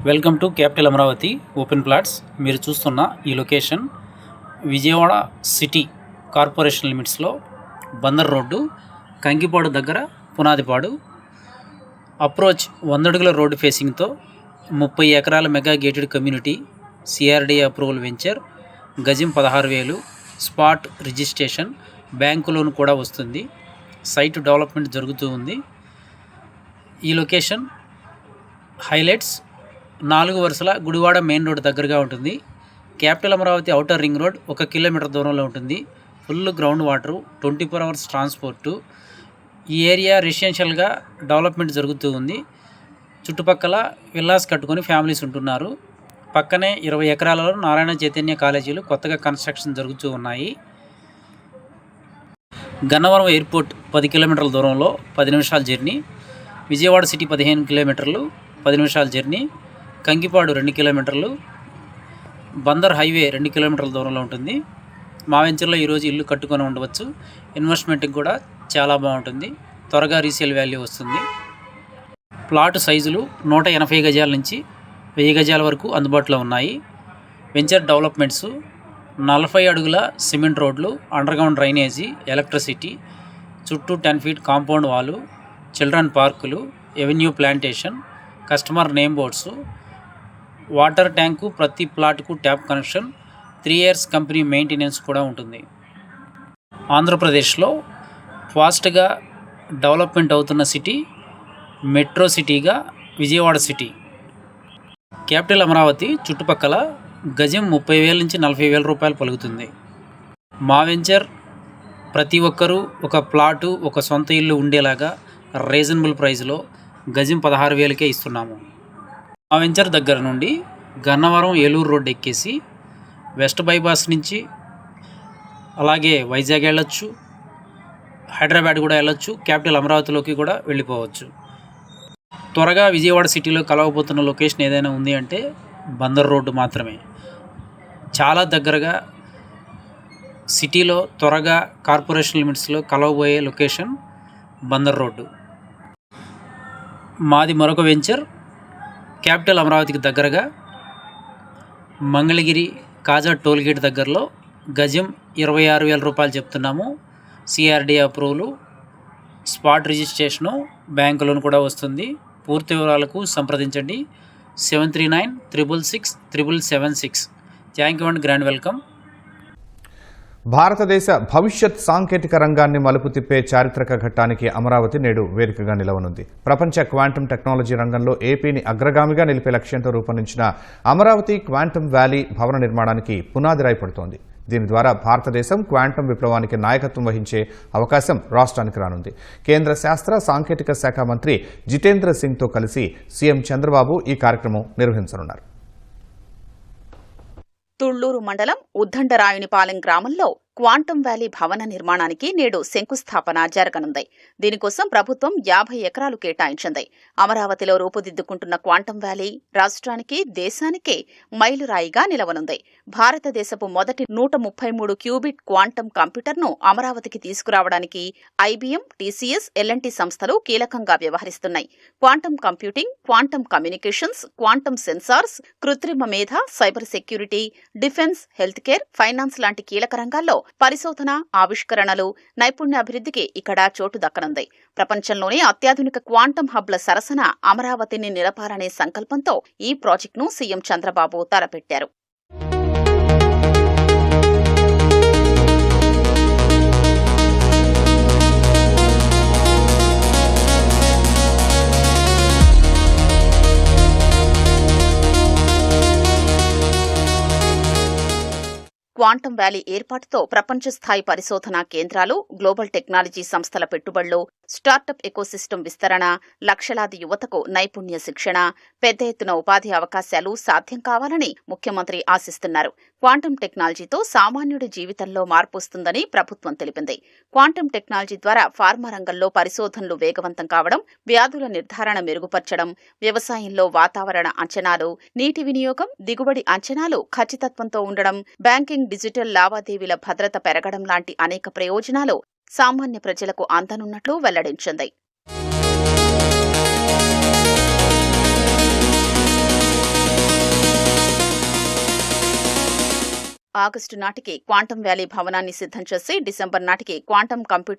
Welcome to capital Amaravati open plots. మీరు చూస్తున్న ఈ లొకేషన్ విజయవాడ సిటీ కార్పొరేషన్ లిమిట్స్లో బందర్ రోడ్డు, కంకిపాడు దగ్గర పునాదిపాడు. అప్రోచ్ 100 అడుగుల రోడ్డు ఫేసింగ్తో 30 ఎకరాల mega gated community, CRD approval venture, గజం 16,000, స్పాట్ రిజిస్ట్రేషన్, బ్యాంకు లోన్ కూడా వస్తుంది. సైట్ డెవలప్మెంట్ జరుగుతూ ఉంది. ఈ లొకేషన్ హైలైట్స్ 4 వరుసల గుడివాడ మెయిన్ రోడ్ దగ్గరగా ఉంటుంది. Capital Amaravati outer ring road 1 kilometre దూరంలో ఉంటుంది. Full ground water, 24 hours transport. ఈ ఏరియా రెసిడెన్షియల్గా డెవలప్మెంట్ జరుగుతూ ఉంది. చుట్టుపక్కల విల్లాస్ కట్టుకొని ఫ్యామిలీస్ ఉంటున్నారు. పక్కనే 20 ఎకరాలలో నారాయణ చైతన్య కాలేజీలు కొత్తగా కన్స్ట్రక్షన్ జరుగుతూ ఉన్నాయి. గన్నవరం ఎయిర్పోర్ట్ 10 కిలోమీటర్ల దూరంలో 10 నిమిషాల జర్నీ. విజయవాడ సిటీ 15 కిలోమీటర్లు 10 నిమిషాల జర్నీ. కంకిపాడు 2 కిలోమీటర్లు. బందర్ హైవే 2 కిలోమీటర్ల దూరంలో ఉంటుంది. మా వెంచర్లో ఈరోజు ఇల్లు కట్టుకొని ఉండవచ్చు. ఇన్వెస్ట్మెంట్కి కూడా చాలా బాగుంటుంది. త్వరగా రీసేల్ వాల్యూ వస్తుంది. ప్లాట్ సైజులు 180 గజాల నుంచి 1000 గజాల వరకు అందుబాటులో ఉన్నాయి. వెంచర్ డెవలప్మెంట్స్ 40 అడుగుల సిమెంట్ రోడ్లు, అండర్గ్రౌండ్ డ్రైనేజీ, ఎలక్ట్రిసిటీ, చుట్టూ 10 ఫీట్ కాంపౌండ్ వాలు, చిల్డ్రన్ పార్కులు, avenue plantation, customer name boards, water tank, ప్రతి ప్లాట్కు tap connection, 3 years company maintenance కూడా ఉంటుంది. ఆంధ్రప్రదేశ్లో ఫాస్ట్గా డెవలప్మెంట్ అవుతున్న సిటీ, మెట్రో సిటీగా విజయవాడ సిటీ. క్యాపిటల్ అమరావతి చుట్టుపక్కల గజం 30,000 నుంచి 40,000 రూపాయలు పలుకుతుంది. మా వెంచర్ ప్రతి ఒక్కరూ ఒక ప్లాటు, ఒక సొంత ఇల్లు ఉండేలాగా రీజనబుల్ ప్రైస్లో గజం 16,000కే ఇస్తున్నాము. మా వెంచర్ దగ్గర నుండి గన్నవరం ఏలూరు రోడ్ ఎక్కేసి వెస్ట్ బైపాస్ నుంచి అలాగే వైజాగ్ వెళ్ళొచ్చు, హైదరాబాద్ కూడా వెళ్ళొచ్చు, క్యాపిటల్ అమరావతిలోకి కూడా వెళ్ళిపోవచ్చు. త్వరగా విజయవాడ సిటీలో కలవబోతున్న లొకేషన్ ఏదైనా ఉంది అంటే బందర్ రోడ్డు మాత్రమే. చాలా దగ్గరగా సిటీలో త్వరగా కార్పొరేషన్ లిమిట్స్లో కలవబోయే లొకేషన్ బందర్ రోడ్డు. మాది మరొక వెంచర్ క్యాపిటల్ అమరావతికి దగ్గరగా మంగళగిరి కాజా టోల్గేట్ దగ్గరలో గజం 26,000 రూపాయలు చెప్తున్నాము. CRD అప్రూవలు, spot registration, bank loan కూడా వస్తుంది. పూర్తి వివరాలకు సంప్రదించండి 7396667776. Thank you and grand welcome. భారతదేశ భవిష్యత్ సాంకేతిక రంగాన్ని మలుపు తిప్పే చారిత్రక ఘట్టానికి అమరావతి నేడు వేదికగా నిలవనుంది. ప్రపంచ క్వాంటమ్ టెక్నాలజీ రంగంలో ఏపీని అగ్రగామిగా నిలిపే లక్ష్యంతో రూపొందించిన అమరావతి క్వాంటమ్ వ్యాలీ భవన నిర్మాణానికి పునాది రాయి పడుతోంది. దీని ద్వారా భారతదేశం క్వాంటమ్ విప్లవానికి నాయకత్వం వహించే అవకాశం రాష్ట్రానికి రానుంది. కేంద్ర శాస్త్ర సాంకేతిక శాఖ మంత్రి జితేంద్ర సింగ్తో కలిసి సీఎం చంద్రబాబు ఈ కార్యక్రమం నిర్వహించనున్నారు. తుళ్లూరు మండలం ఉద్దండరాయునిపాలెం గ్రామంలో క్వాంటమ్ వ్యాలీ భవన నిర్మాణానికి నేడు శంకుస్థాపన జరగనుంది. దీనికోసం ప్రభుత్వం 50 ఎకరాలు కేటాయించింది. అమరావతిలో రూపుదిద్దుకుంటున్న క్వాంటమ్ వ్యాలీ రాష్ట్రానికి, దేశానికే మైలురాయిగా నిలవనుంది. భారతదేశపు మొదటి 133 క్యూబిట్ క్వాంటమ్ కంప్యూటర్ను అమరావతికి తీసుకురావడానికి ఐబీఎం, టీసీఎస్, ఎల్ఎన్టీ సంస్థలు కీలకంగా వ్యవహరిస్తున్నాయి. Quantum computing, quantum communications, quantum sensors, కృత్రిమ మేధ, cyber security, defence, health care, finance లాంటి కీలక రంగాల్లో పరిశోధన, ఆవిష్కరణలు, నైపుణ్యాభివృద్ధికి ఇక్కడ చోటు దక్కనుంది. ప్రపంచంలోనే అత్యాధునిక క్వాంటమ్ హబ్ల సరసన అమరావతిని నిలపాలనే సంకల్పంతో ఈ ప్రాజెక్టును సీఎం చంద్రబాబు తలపెట్టారు. క్వాంటమ్ వ్యాలీ ఏర్పాటుతో ప్రపంచ స్థాయి పరిశోధనా కేంద్రాలు, గ్లోబల్ టెక్నాలజీ సంస్థల పెట్టుబడులు, స్టార్టప్ ఎకోసిస్టమ్ విస్తరణ, లక్షలాది యువతకు నైపుణ్య శిక్షణ, పెద్ద ఎత్తున ఉపాధి అవకాశాలు సాధ్యం కావాలని ముఖ్యమంత్రి ఆశిస్తున్నారు. క్వాంటమ్ టెక్నాలజీతో సామాన్యుడి జీవితంలో మార్పు వస్తుందని ప్రభుత్వం తెలిపింది. క్వాంటమ్ టెక్నాలజీ ద్వారా ఫార్మా రంగంలో పరిశోధనలు వేగవంతం కావడం, వ్యాధుల నిర్ధారణ మెరుగుపర్చడం, వ్యవసాయంలో వాతావరణ అంచనాలు, నీటి వినియోగం, దిగుబడి అంచనాలు ఖచ్చితత్వంతో ఉండడం, బ్యాంకింగ్, డిజిటల్ లావాదేవీల భద్రత పెరగడం లాంటి అనేక ప్రయోజనాలు సామాన్య ప్రజలకు అందనున్నట్లు వెల్లడించింది. ఆగస్టు నాటికి క్వాంటం వ్యాలీ భవనాన్ని సిద్ధం చేసి డిసెంబర్ నాటికి క్వాంటం కంప్యూటర్